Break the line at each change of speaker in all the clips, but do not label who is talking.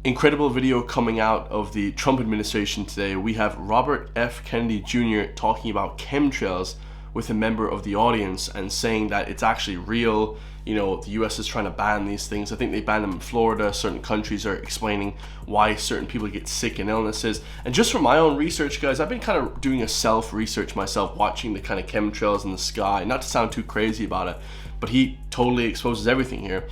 Incredible video coming out of the Trump administration today. We have Robert F. Kennedy Jr. talking about chemtrails with a member of the audience and saying that it's actually real. You know, the US is trying to ban these things. I think they banned them in Florida. Certain countries are explaining why certain people get sick and illnesses. And just from my own research, guys, I've been kind of doing a self-research myself, watching the kind of chemtrails in the sky. Not to sound too crazy about it, but he totally exposes everything here.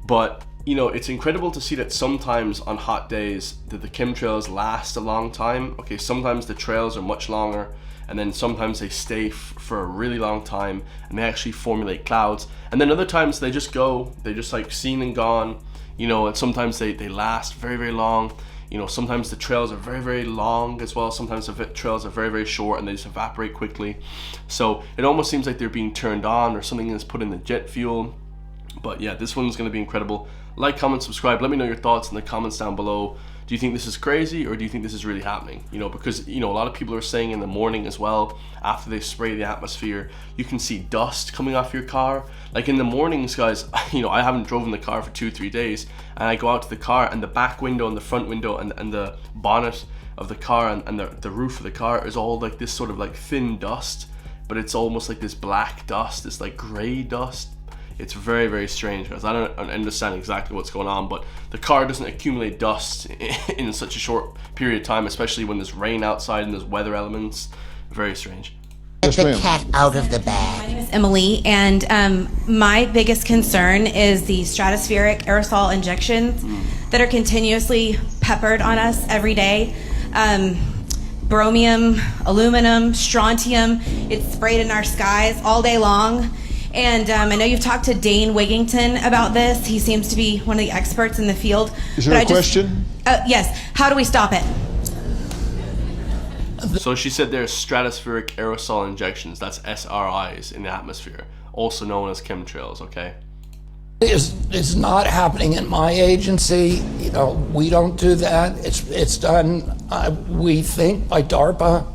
But you know, it's incredible to see that sometimes on hot days that the chemtrails last a long time. Okay, sometimes the trails are much longer, and then sometimes they stay for a really long time and they actually formulate clouds. And then other times they just go, they're just like seen and gone, you know, and sometimes they last very, very long. You know, sometimes the trails are very, very long as well. Sometimes the trails are very, very short and they just evaporate quickly. So it almost seems like they're being turned on or something is put in the jet fuel. But yeah, this one's going to be incredible. Like, comment, subscribe. Let me know your thoughts in the comments down below. Do you think this is crazy, or do you think this is really happening? You know, because, you know, a lot of people are saying in the morning as well, after they spray the atmosphere, you can see dust coming off your car. Like in the mornings, guys, you know, I haven't driven the car for 2-3 days, and I go out to the car, and the back window and the front window and the bonnet of the car and the roof of the car is all like this sort of like thin dust, but it's almost like this black dust, this like gray dust. It's very, very strange, guys. I don't understand exactly what's going on, but the car doesn't accumulate dust in such a short period of time, especially when there's rain outside and there's weather elements. Very strange.
Get the cat out of the bag.
My name is Emily, and my biggest concern is the stratospheric aerosol injections that are continuously peppered on us every day. Bromium, aluminum, strontium, it's sprayed in our skies all day long. And I know you've talked to Dane Wigington about this. He seems to be one of the experts in the field.
Is there a question?
Yes. How do we stop it?
So she said there's stratospheric aerosol injections, that's SRIs, in the atmosphere, also known as chemtrails, okay?
It's not happening in my agency. You know, we don't do that. It's done, we think, by DARPA.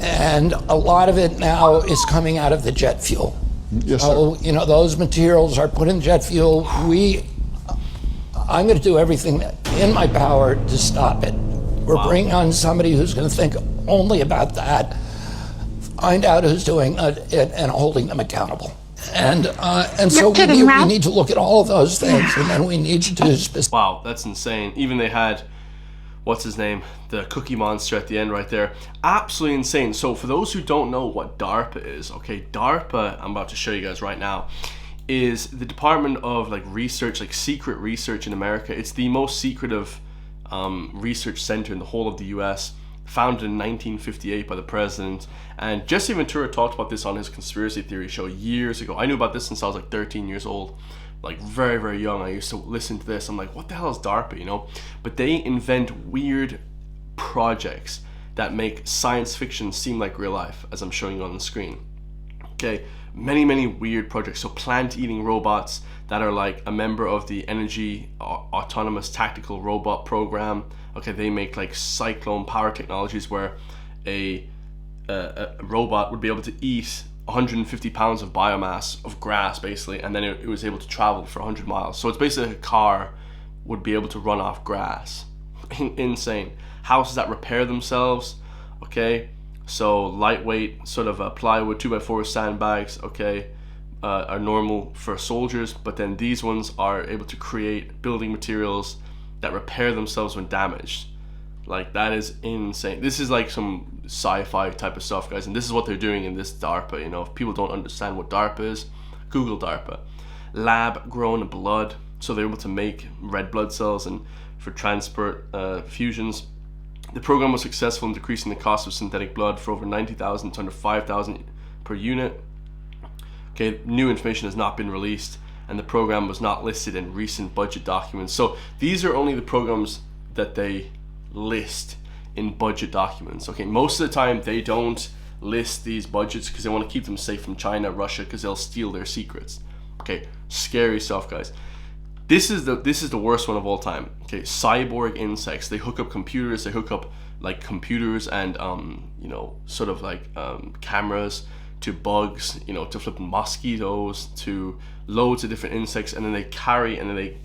And a lot of it now is coming out of the jet fuel.
Yes,
so,
sir.
you know, those materials are put in jet fuel. I'm going to do everything in my power to stop it. We're bringing on somebody who's going to think only about that, find out who's doing it, and holding them accountable. And so we need to look at all of those things, and then we need to do specific.
Wow, that's insane. Even they had, what's his name, the Cookie Monster at the end right there. Absolutely insane. So for those who don't know what DARPA is, okay, DARPA, I'm about to show you guys right now, is the Department of like research, like secret research in America. It's the most secretive research center in the whole of the US, founded in 1958 by the president. And Jesse Ventura talked about this on his conspiracy theory show years ago. I knew about this since I was like 13 years old. Like very, very young. I used to listen to this. I'm like, what the hell is DARPA, you know? But they invent weird projects that make science fiction seem like real life, as I'm showing you on the screen. Okay, many, many weird projects. So plant-eating robots that are like a member of the Energy Autonomous Tactical Robot Program. Okay, they make like cyclone power technologies where a robot would be able to eat 150 pounds of biomass of grass basically, and then it was able to travel for 100 miles. So it's basically a car would be able to run off grass. Insane. Houses that repair themselves, okay? So lightweight sort of plywood 2x4 sandbags, okay, are normal for soldiers, but then these ones are able to create building materials that repair themselves when damaged. Like, that is insane. This is like some sci-fi type of stuff, guys, and this is what they're doing in this DARPA. You know, if people don't understand what DARPA is, Google DARPA. Lab grown blood, so they're able to make red blood cells and for transport fusions. The program was successful in decreasing the cost of synthetic blood for over 90,000 to under 5,000 per unit. Okay, new information has not been released, and the program was not listed in recent budget documents. So these are only the programs that they list in budget documents. Okay, most of the time they don't list these budgets because they want to keep them safe from China, Russia, because they'll steal their secrets. Okay, scary stuff, guys. This is the worst one of all time. Okay, cyborg insects. They hook up computers. They hook up like computers and you know, sort of like cameras to bugs, you know, to flipping mosquitoes, to loads of different insects, and then they carry and then they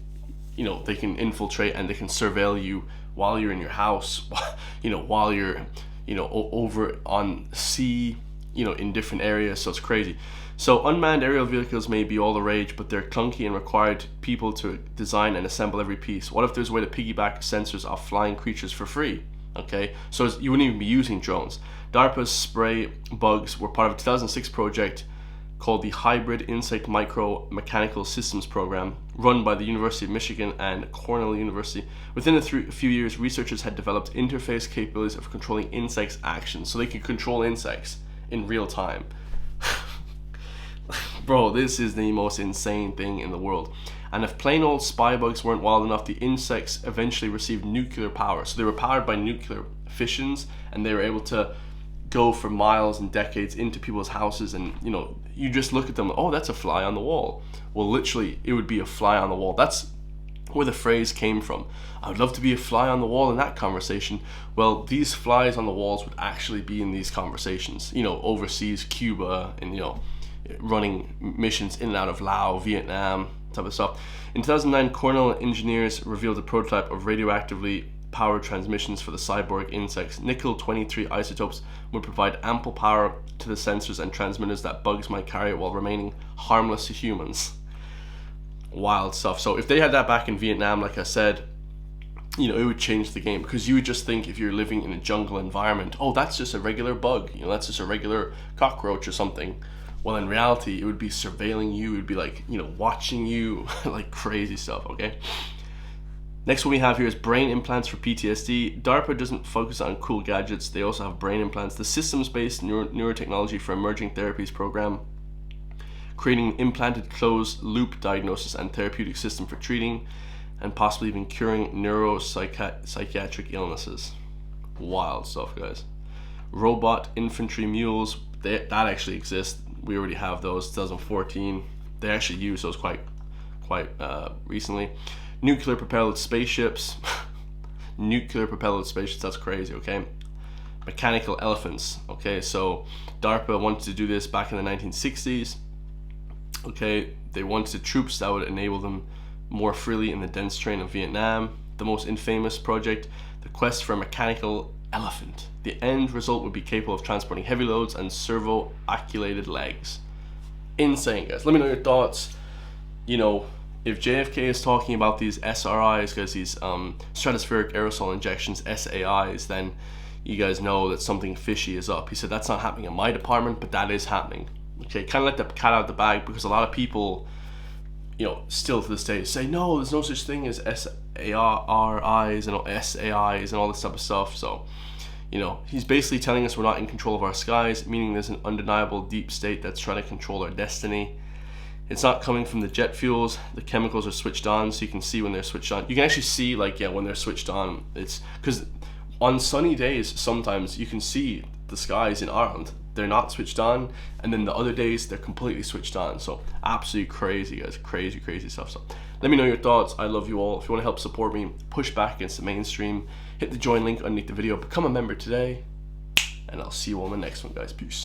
you know, they can infiltrate and they can surveil you while you're in your house, you know, while you're, you know, over on sea, you know, in different areas. So it's crazy. So unmanned aerial vehicles may be all the rage, but they're clunky and required people to design and assemble every piece. What if there's a way to piggyback sensors off flying creatures for free? Okay, so you wouldn't even be using drones. DARPA's spray bugs were part of a 2006 project called the Hybrid Insect Micro Mechanical Systems Program, run by the University of Michigan and Cornell University. Within a few years, researchers had developed interface capabilities of controlling insects' actions, so they could control insects in real time. Bro, this is the most insane thing in the world. And if plain old spy bugs weren't wild enough, the insects eventually received nuclear power. So they were powered by nuclear fissions, and they were able to go for miles and decades into people's houses. And you know, you just look at them, oh, that's a fly on the wall. Well, literally, it would be a fly on the wall. That's where the phrase came from. I would love to be a fly on the wall in that conversation. Well, these flies on the walls would actually be in these conversations, you know, overseas, Cuba, and you know, running missions in and out of Laos, Vietnam, type of stuff. In 2009, Cornell engineers revealed a prototype of radioactively powered transmissions for the cyborg insects. Nickel-23 isotopes would provide ample power to the sensors and transmitters that bugs might carry while remaining harmless to humans. Wild stuff. So if they had that back in Vietnam, like I said, you know, it would change the game, because you would just think, if you're living in a jungle environment, oh, that's just a regular bug, you know, that's just a regular cockroach or something. Well, in reality, it would be surveilling you. It would be like, you know, watching you, like crazy stuff, okay? Next one we have here is brain implants for PTSD. DARPA doesn't focus on cool gadgets. They also have brain implants. The systems-based neurotechnology for emerging therapies program, creating implanted closed-loop diagnosis and therapeutic system for treating and possibly even curing neuropsychiatric illnesses. Wild stuff, guys. Robot infantry mules, that actually exist. We already have those. 2014. They actually used those quite recently. Nuclear propelled spaceships. Nuclear propelled spaceships, that's crazy, okay? Mechanical elephants, okay? So DARPA wanted to do this back in the 1960s, okay? They wanted troops that would enable them more freely in the dense terrain of Vietnam. The most infamous project, the quest for a mechanical elephant. The end result would be capable of transporting heavy loads and servo-actuated legs. Insane, guys. Let me know your thoughts. You know, if JFK is talking about these SRIs, guys, these stratospheric aerosol injections, SAIs, then you guys know that something fishy is up. He said that's not happening in my department, but that is happening. Okay, kind of let the cat out of the bag, because a lot of people, you know, still to this day say, no, there's no such thing as SARIs and SAIs and all this type of stuff. So, you know, he's basically telling us we're not in control of our skies, meaning there's an undeniable deep state that's trying to control our destiny. It's not coming from the jet fuels. The chemicals are switched on, so you can see when they're switched on. You can actually see, like, yeah, when they're switched on. It's because on sunny days, sometimes you can see the skies in Ireland. They're not switched on, and then the other days they're completely switched on. So absolutely crazy, guys. Crazy stuff. So let me know your thoughts. I love you all. If you want to help support me, push back against the mainstream, hit the join link underneath the video, become a member today, and I'll see you all in the next one, guys. Peace.